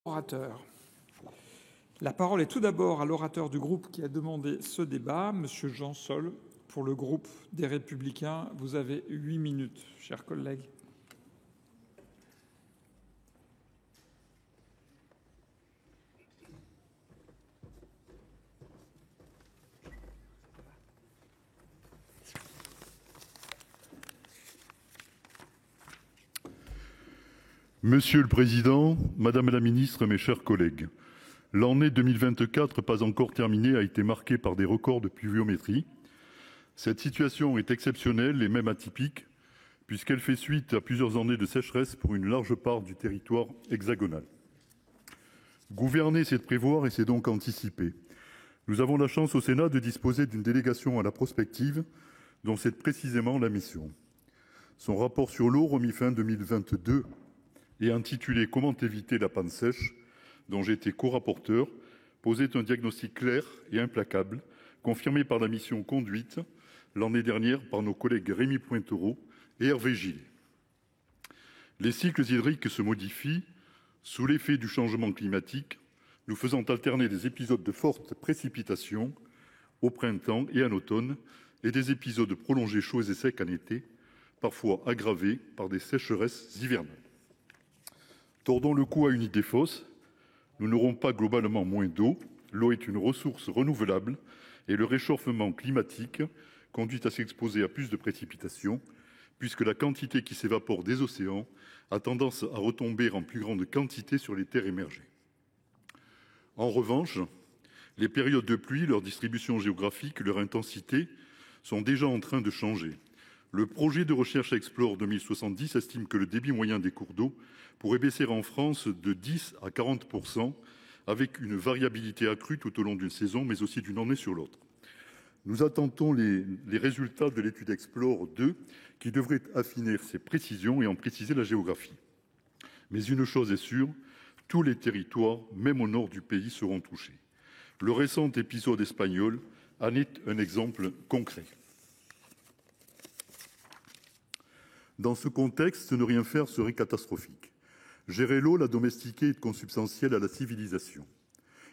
Orateur. La parole est tout d'abord à l'orateur du groupe qui a demandé ce débat, Monsieur Jean Sol, pour le groupe des Républicains. Vous avez 8 minutes, chers collègues. Monsieur le Président, Madame la Ministre, mes chers collègues, l'année 2024, pas encore terminée, a été marquée par des records de pluviométrie. Cette situation est exceptionnelle et même atypique, puisqu'elle fait suite à plusieurs années de sécheresse pour une large part du territoire hexagonal. Gouverner, c'est prévoir et c'est donc anticiper. Nous avons la chance au Sénat de disposer d'une délégation à la prospective, dont c'est précisément la mission. Son rapport sur l'eau, remis fin 2022, et intitulé « Comment éviter la panne sèche », dont j'ai été co-rapporteur, posait un diagnostic clair et implacable, confirmé par la mission conduite l'année dernière par nos collègues Rémy Pointereau et Hervé Gillet. Les cycles hydriques se modifient sous l'effet du changement climatique, nous faisant alterner des épisodes de fortes précipitations au printemps et en automne et des épisodes prolongés chauds et secs en été, parfois aggravés par des sécheresses hivernales. Tordons le cou à une idée fausse, nous n'aurons pas globalement moins d'eau, l'eau est une ressource renouvelable et le réchauffement climatique conduit à s'exposer à plus de précipitations puisque la quantité qui s'évapore des océans a tendance à retomber en plus grande quantité sur les terres émergées. En revanche, les périodes de pluie, leur distribution géographique, leur intensité sont déjà en train de changer. Le projet de recherche Explore 2070 estime que le débit moyen des cours d'eau pourrait baisser en France de 10 à 40%, avec une variabilité accrue tout au long d'une saison, mais aussi d'une année sur l'autre. Nous attendons les résultats de l'étude Explore 2, qui devrait affiner ces précisions et en préciser la géographie. Mais une chose est sûre, tous les territoires, même au nord du pays, seront touchés. Le récent épisode espagnol en est un exemple concret. Dans ce contexte, ne rien faire serait catastrophique. Gérer l'eau, la domestiquer est consubstantiel à la civilisation.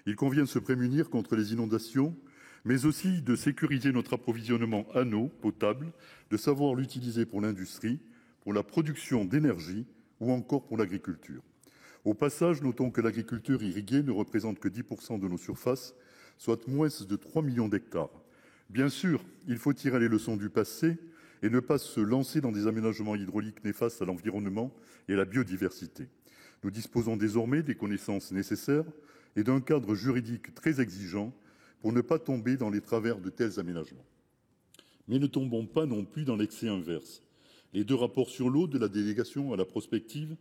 Il convient de se prémunir contre les inondations, mais aussi de sécuriser notre approvisionnement en eau potable, de savoir l'utiliser pour l'industrie, pour la production d'énergie ou encore pour l'agriculture. Au passage, notons que l'agriculture irriguée ne représente que 10% de nos surfaces, soit moins de 3 millions d'hectares. Bien sûr, il faut tirer les leçons du passé et ne pas se lancer dans des aménagements hydrauliques néfastes à l'environnement et à la biodiversité. Nous disposons désormais des connaissances nécessaires et d'un cadre juridique très exigeant pour ne pas tomber dans les travers de tels aménagements. Mais ne tombons pas non plus dans l'excès inverse. Les deux rapports sur l'eau de la délégation à la prospective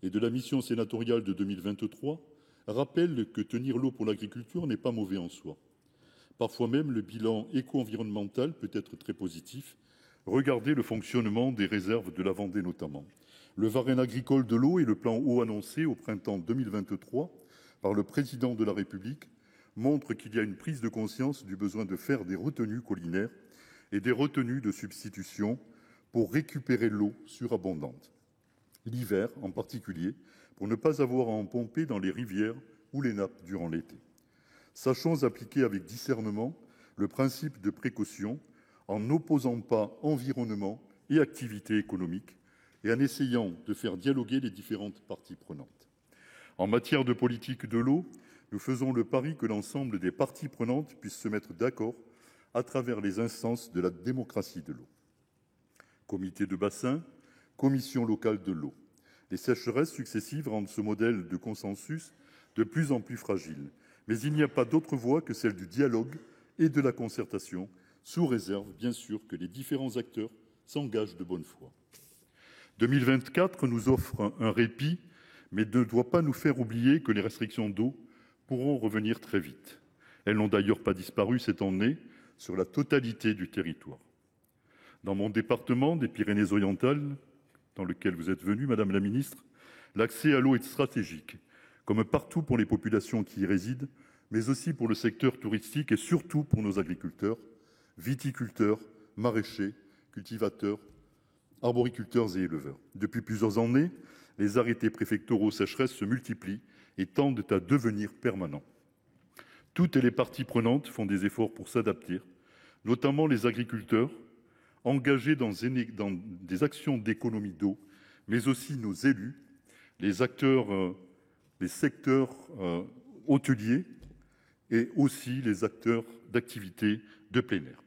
et de la mission sénatoriale de 2023 rappellent que tenir l'eau pour l'agriculture n'est pas mauvais en soi. Parfois même, le bilan éco-environnemental peut être très positif. Regardez le fonctionnement des réserves de la Vendée notamment. Le Varenne agricole de l'eau et le plan eau annoncé au printemps 2023 par le président de la République montrent qu'il y a une prise de conscience du besoin de faire des retenues collinaires et des retenues de substitution pour récupérer l'eau surabondante. L'hiver en particulier, pour ne pas avoir à en pomper dans les rivières ou les nappes durant l'été. Sachons appliquer avec discernement le principe de précaution en n'opposant pas environnement et activité économique et en essayant de faire dialoguer les différentes parties prenantes. En matière de politique de l'eau, nous faisons le pari que l'ensemble des parties prenantes puissent se mettre d'accord à travers les instances de la démocratie de l'eau. Comité de bassin, commission locale de l'eau. Les sécheresses successives rendent ce modèle de consensus de plus en plus fragile. Mais il n'y a pas d'autre voie que celle du dialogue et de la concertation, sous réserve, bien sûr, que les différents acteurs s'engagent de bonne foi. 2024 nous offre un répit, mais ne doit pas nous faire oublier que les restrictions d'eau pourront revenir très vite. Elles n'ont d'ailleurs pas disparu cette année sur la totalité du territoire. Dans mon département des Pyrénées-Orientales, dans lequel vous êtes venue, Madame la Ministre, l'accès à l'eau est stratégique, comme partout pour les populations qui y résident, mais aussi pour le secteur touristique et surtout pour nos agriculteurs, viticulteurs, maraîchers, cultivateurs, arboriculteurs et éleveurs. Depuis plusieurs années, les arrêtés préfectoraux sécheresse se multiplient et tendent à devenir permanents. Toutes les parties prenantes font des efforts pour s'adapter, notamment les agriculteurs, engagés dans des actions d'économie d'eau, mais aussi nos élus, les acteurs, les secteurs hôteliers et aussi les acteurs d'activités de plein air.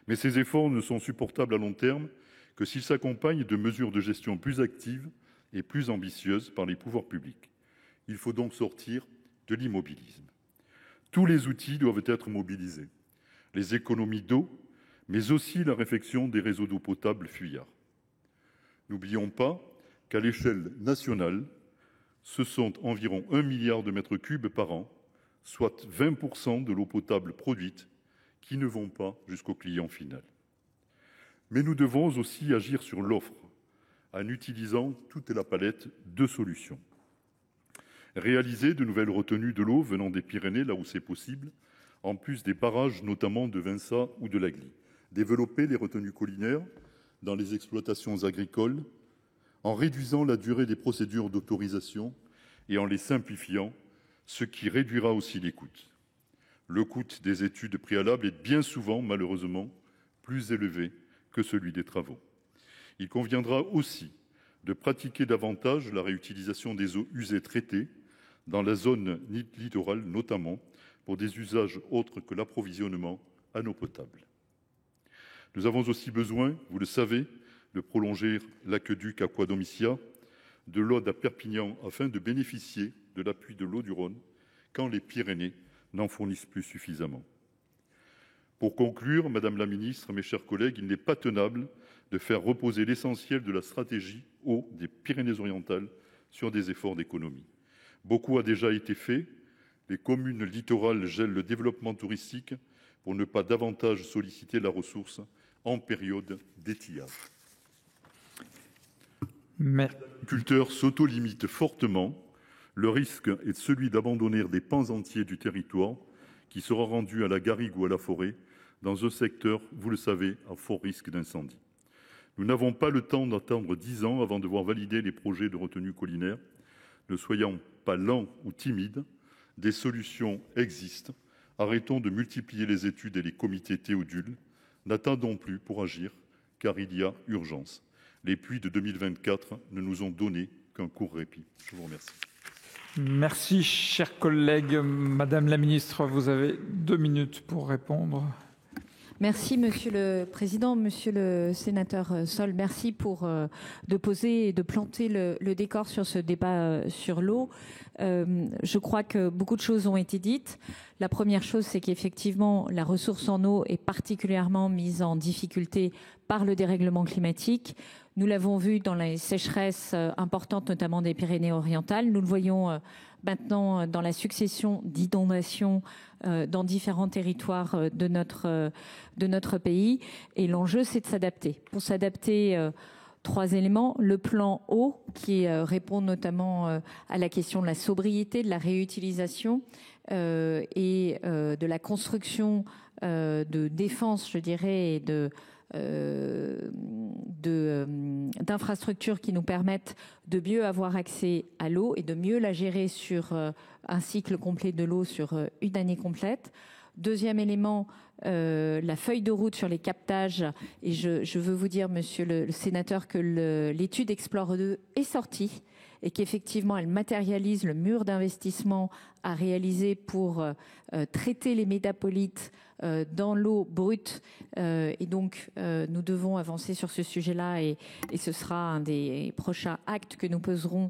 Mais ces efforts ne sont supportables à long terme que s'ils s'accompagnent de mesures de gestion plus actives et plus ambitieuses par les pouvoirs publics. Il faut donc sortir de l'immobilisme. Tous les outils doivent être mobilisés. Les économies d'eau, mais aussi la réfection des réseaux d'eau potable fuyards. N'oublions pas qu'à l'échelle nationale, ce sont environ 1 milliard de mètres cubes par an, soit 20% de l'eau potable produite, qui ne vont pas jusqu'au client final. Mais nous devons aussi agir sur l'offre, en utilisant toute la palette de solutions. Réaliser de nouvelles retenues de l'eau venant des Pyrénées, là où c'est possible, en plus des barrages notamment de Vinça ou de l'Agly. Développer les retenues collinaires dans les exploitations agricoles, en réduisant la durée des procédures d'autorisation et en les simplifiant, ce qui réduira aussi les coûts. Le coût des études préalables est bien souvent, malheureusement, plus élevé que celui des travaux. Il conviendra aussi de pratiquer davantage la réutilisation des eaux usées traitées dans la zone littorale, notamment pour des usages autres que l'approvisionnement en eau potable. Nous avons aussi besoin, vous le savez, de prolonger l'aqueduc Aquadomicia de l'Aude à Perpignan afin de bénéficier de l'appui de l'eau du Rhône quand les Pyrénées n'en fournissent plus suffisamment. Pour conclure, Madame la Ministre, mes chers collègues, il n'est pas tenable de faire reposer l'essentiel de la stratégie eau des Pyrénées-Orientales sur des efforts d'économie. Beaucoup a déjà été fait. Les communes littorales gèlent le développement touristique pour ne pas davantage solliciter la ressource en période d'étiage. Les agriculteurs s'auto-limitent fortement. Le risque est celui d'abandonner des pans entiers du territoire qui sera rendu à la garrigue ou à la forêt dans un secteur, vous le savez, à fort risque d'incendie. Nous n'avons pas le temps d'attendre 10 ans avant de voir valider les projets de retenue collinaire. Ne soyons pas lents ou timides. Des solutions existent. Arrêtons de multiplier les études et les comités Théodule. N'attendons plus pour agir, car il y a urgence. Les pluies de 2024 ne nous ont donné qu'un court répit. Je vous remercie. Merci, chers collègues. Madame la ministre, vous avez 2 minutes pour répondre. Merci, Monsieur le Président. Monsieur le sénateur Sol, merci de poser et de planter le décor sur ce débat sur l'eau. Je crois que beaucoup de choses ont été dites. La première chose, c'est qu'effectivement, la ressource en eau est particulièrement mise en difficulté par le dérèglement climatique. Nous l'avons vu dans les sécheresses importantes, notamment des Pyrénées-Orientales. Nous le voyons maintenant dans la succession d'inondations dans différents territoires de notre pays. Et l'enjeu, c'est de s'adapter. Pour s'adapter, 3 éléments. Le plan eau, qui répond notamment à la question de la sobriété, de la réutilisation et de la construction de défense, je dirais, et d'infrastructures qui nous permettent de mieux avoir accès à l'eau et de mieux la gérer sur un cycle complet de l'eau sur une année complète. Deuxième élément, la feuille de route sur les captages. Et je veux vous dire, monsieur le sénateur, que l'étude Explore 2 est sortie et qu'effectivement, elle matérialise le mur d'investissement à réaliser pour traiter les métapolites dans l'eau brute. Et donc, nous devons avancer sur ce sujet-là et ce sera un des prochains actes que nous poserons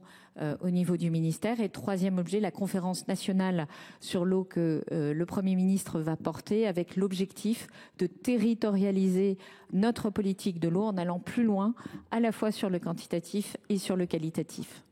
au niveau du ministère. Et troisième objet, la conférence nationale sur l'eau que le Premier ministre va porter avec l'objectif de territorialiser notre politique de l'eau en allant plus loin, à la fois sur le quantitatif et sur le qualitatif.